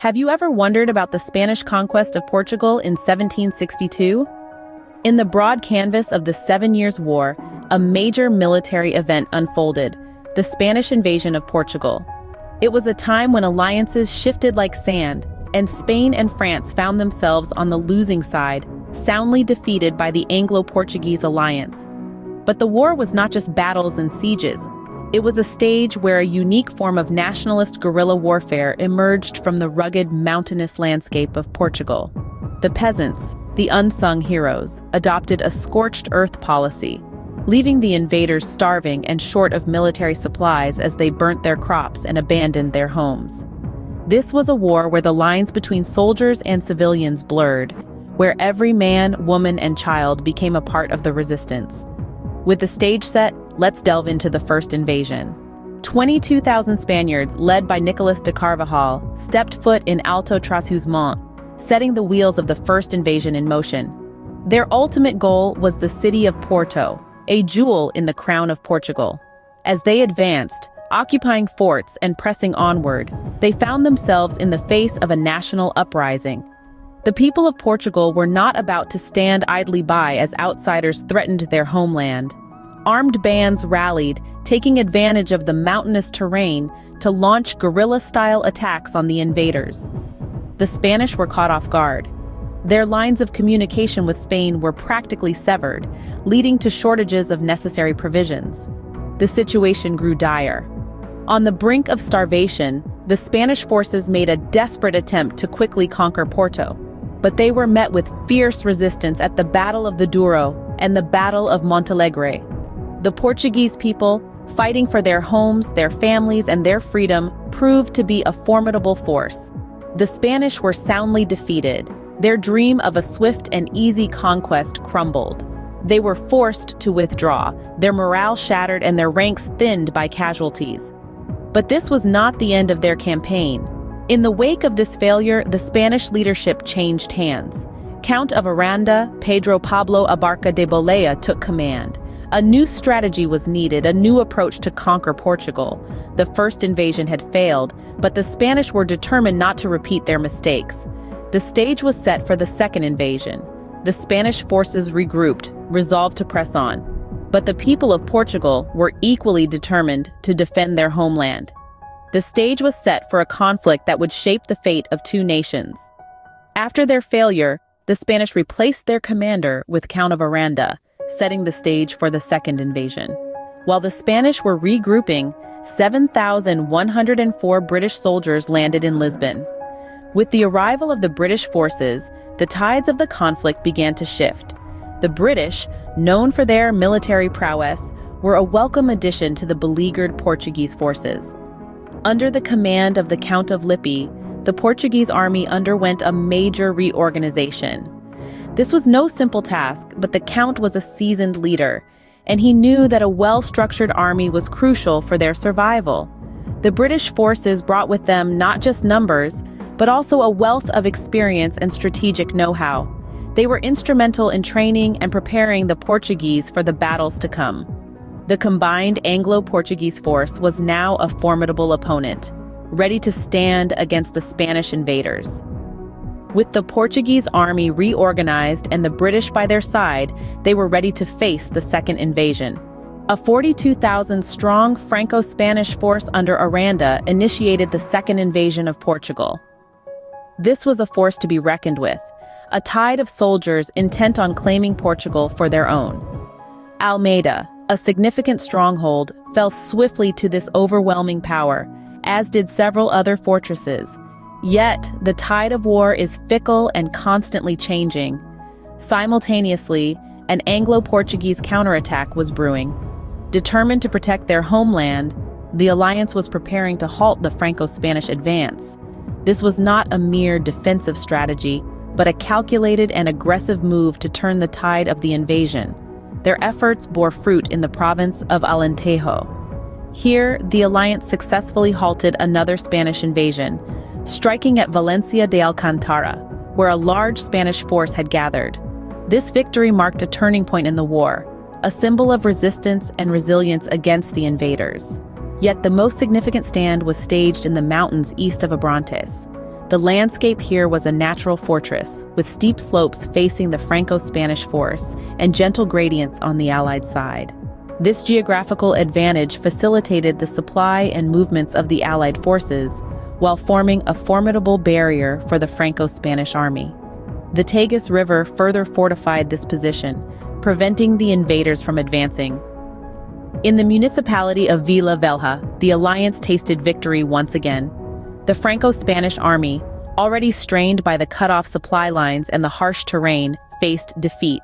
Have you ever wondered about the Spanish conquest of Portugal in 1762? In the broad canvas of the 7 Years' War, a major military event unfolded, the Spanish invasion of Portugal. It was a time when alliances shifted like sand, and Spain and France found themselves on the losing side, soundly defeated by the Anglo-Portuguese alliance. But the war was not just battles and sieges. It was a stage where a unique form of nationalist guerrilla warfare emerged from the rugged, mountainous landscape of Portugal. The peasants, the unsung heroes, adopted a scorched earth policy, leaving the invaders starving and short of military supplies as they burnt their crops and abandoned their homes. This was a war where the lines between soldiers and civilians blurred, where every man, woman, and child became a part of the resistance. With the stage set, let's delve into the first invasion. 22,000 Spaniards, led by Nicolas de Carvajal, stepped foot in Alto Trashuesmont, setting the wheels of the first invasion in motion. Their ultimate goal was the city of Porto, a jewel in the crown of Portugal. As they advanced, occupying forts and pressing onward, they found themselves in the face of a national uprising. The people of Portugal were not about to stand idly by as outsiders threatened their homeland. Armed bands rallied, taking advantage of the mountainous terrain to launch guerrilla-style attacks on the invaders. The Spanish were caught off guard. Their lines of communication with Spain were practically severed, leading to shortages of necessary provisions. The situation grew dire. On the brink of starvation, the Spanish forces made a desperate attempt to quickly conquer Porto. But they were met with fierce resistance at the Battle of the Douro and the Battle of Montalegre. The Portuguese people, fighting for their homes, their families, and their freedom, proved to be a formidable force. The Spanish were soundly defeated. Their dream of a swift and easy conquest crumbled. They were forced to withdraw, their morale shattered and their ranks thinned by casualties. But this was not the end of their campaign. In the wake of this failure, the Spanish leadership changed hands. Count of Aranda, Pedro Pablo Abarca de Bolea took command. A new strategy was needed, a new approach to conquer Portugal. The first invasion had failed, but the Spanish were determined not to repeat their mistakes. The stage was set for the second invasion. The Spanish forces regrouped, resolved to press on. But the people of Portugal were equally determined to defend their homeland. The stage was set for a conflict that would shape the fate of two nations. After their failure, the Spanish replaced their commander with Count of Aranda, setting the stage for the second invasion. While the Spanish were regrouping, 7,104 British soldiers landed in Lisbon. With the arrival of the British forces, the tides of the conflict began to shift. The British, known for their military prowess, were a welcome addition to the beleaguered Portuguese forces. Under the command of the Count of Lippi, the Portuguese army underwent a major reorganization. This was no simple task, but the Count was a seasoned leader, and he knew that a well-structured army was crucial for their survival. The British forces brought with them not just numbers, but also a wealth of experience and strategic know-how. They were instrumental in training and preparing the Portuguese for the battles to come. The combined Anglo-Portuguese force was now a formidable opponent, ready to stand against the Spanish invaders. With the Portuguese army reorganized and the British by their side, they were ready to face the second invasion. A 42,000-strong Franco-Spanish force under Aranda initiated the second invasion of Portugal. This was a force to be reckoned with, a tide of soldiers intent on claiming Portugal for their own. Almeida, a significant stronghold, fell swiftly to this overwhelming power, as did several other fortresses. Yet, the tide of war is fickle and constantly changing. Simultaneously, an Anglo-Portuguese counterattack was brewing. Determined to protect their homeland, the alliance was preparing to halt the Franco-Spanish advance. This was not a mere defensive strategy, but a calculated and aggressive move to turn the tide of the invasion. Their efforts bore fruit in the province of Alentejo. Here, the alliance successfully halted another Spanish invasion, striking at Valencia de Alcantara, where a large Spanish force had gathered. This victory marked a turning point in the war, a symbol of resistance and resilience against the invaders. Yet the most significant stand was staged in the mountains east of Abrantes. The landscape here was a natural fortress, with steep slopes facing the Franco-Spanish force and gentle gradients on the Allied side. This geographical advantage facilitated the supply and movements of the Allied forces, while forming a formidable barrier for the Franco-Spanish army. The Tagus River further fortified this position, preventing the invaders from advancing. In the municipality of Vila Velha, the alliance tasted victory once again. The Franco-Spanish army, already strained by the cut-off supply lines and the harsh terrain, faced defeat.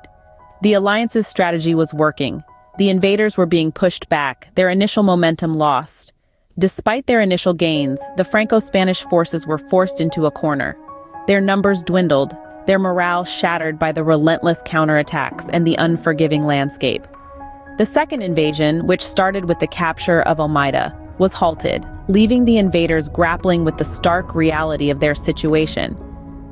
The alliance's strategy was working. The invaders were being pushed back, their initial momentum lost. Despite their initial gains, the Franco-Spanish forces were forced into a corner. Their numbers dwindled, their morale shattered by the relentless counterattacks and the unforgiving landscape. The second invasion, which started with the capture of Almeida, was halted, leaving the invaders grappling with the stark reality of their situation.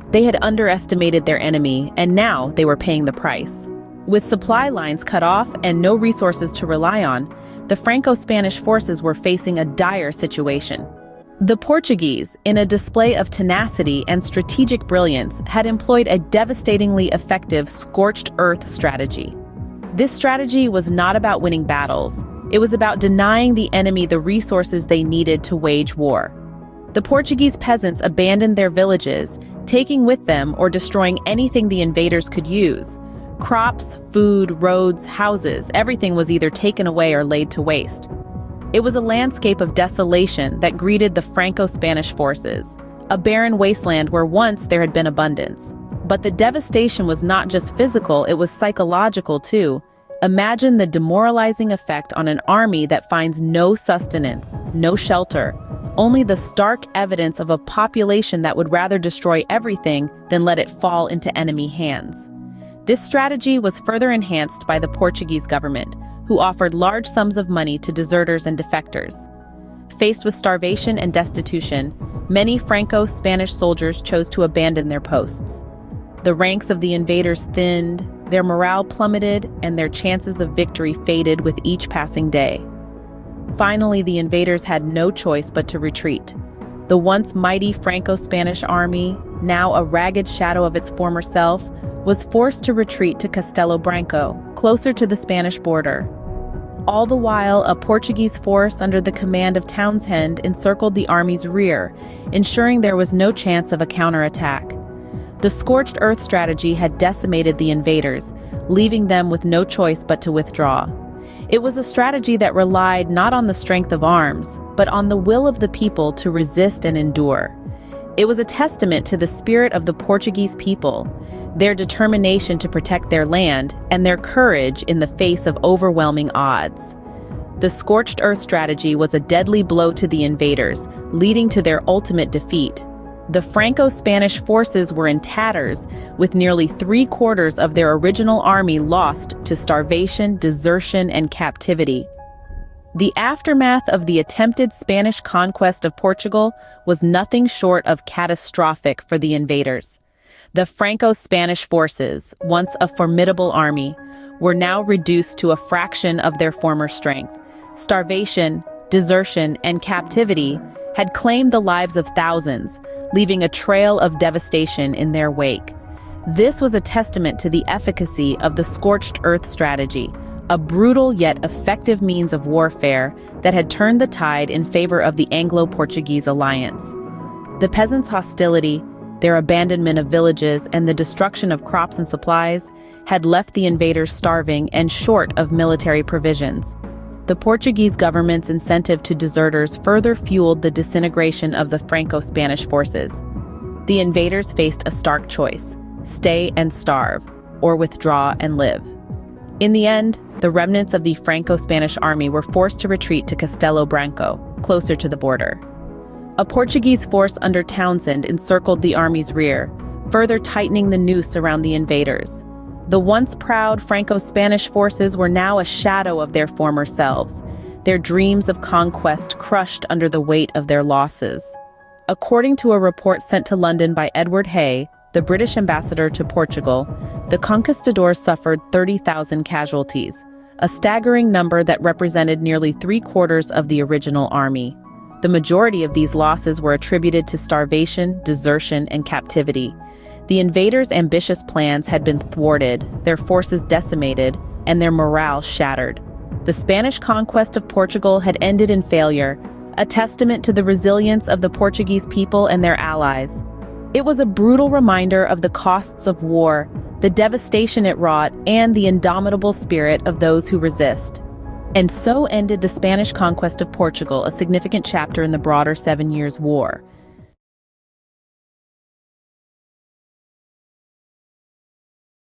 They had underestimated their enemy, and now they were paying the price. With supply lines cut off and no resources to rely on, the Franco-Spanish forces were facing a dire situation. The Portuguese, in a display of tenacity and strategic brilliance, had employed a devastatingly effective scorched earth strategy. This strategy was not about winning battles. It was about denying the enemy the resources they needed to wage war. The Portuguese peasants abandoned their villages, taking with them or destroying anything the invaders could use. Crops, food, roads, houses, everything was either taken away or laid to waste. It was a landscape of desolation that greeted the Franco-Spanish forces, a barren wasteland where once there had been abundance. But the devastation was not just physical, it was psychological too. Imagine the demoralizing effect on an army that finds no sustenance, no shelter, only the stark evidence of a population that would rather destroy everything than let it fall into enemy hands. This strategy was further enhanced by the Portuguese government, who offered large sums of money to deserters and defectors. Faced with starvation and destitution, many Franco-Spanish soldiers chose to abandon their posts. The ranks of the invaders thinned, their morale plummeted, and their chances of victory faded with each passing day. Finally, the invaders had no choice but to retreat. The once mighty Franco-Spanish army, now a ragged shadow of its former self, was forced to retreat to Castelo Branco, closer to the Spanish border. All the while, a Portuguese force under the command of Townshend encircled the army's rear, ensuring there was no chance of a counterattack. The scorched earth strategy had decimated the invaders, leaving them with no choice but to withdraw. It was a strategy that relied not on the strength of arms, but on the will of the people to resist and endure. It was a testament to the spirit of the Portuguese people, their determination to protect their land, and their courage in the face of overwhelming odds. The scorched earth strategy was a deadly blow to the invaders, leading to their ultimate defeat. The Franco-Spanish forces were in tatters, with nearly 3/4 of their original army lost to starvation, desertion, and captivity. The aftermath of the attempted Spanish conquest of Portugal was nothing short of catastrophic for the invaders. The Franco-Spanish forces, once a formidable army, were now reduced to a fraction of their former strength. Starvation, desertion, and captivity had claimed the lives of thousands, leaving a trail of devastation in their wake. This was a testament to the efficacy of the scorched earth strategy, a brutal yet effective means of warfare that had turned the tide in favor of the Anglo-Portuguese alliance. The peasants' hostility, their abandonment of villages, and the destruction of crops and supplies had left the invaders starving and short of military provisions. The Portuguese government's incentive to deserters further fueled the disintegration of the Franco-Spanish forces. The invaders faced a stark choice: stay and starve, or withdraw and live. In the end, the remnants of the Franco-Spanish army were forced to retreat to Castelo Branco, closer to the border. A Portuguese force under Townshend encircled the army's rear, further tightening the noose around the invaders. The once proud Franco-Spanish forces were now a shadow of their former selves, their dreams of conquest crushed under the weight of their losses. According to a report sent to London by Edward Hay, the British ambassador to Portugal, the conquistadors suffered 30,000 casualties, a staggering number that represented nearly 3/4 of the original army. The majority of these losses were attributed to starvation, desertion, and captivity. The invaders' ambitious plans had been thwarted, their forces decimated, and their morale shattered. The Spanish conquest of Portugal had ended in failure, a testament to the resilience of the Portuguese people and their allies. It was a brutal reminder of the costs of war, the devastation it wrought, and the indomitable spirit of those who resist. And so ended the Spanish conquest of Portugal, a significant chapter in the broader 7 Years' War.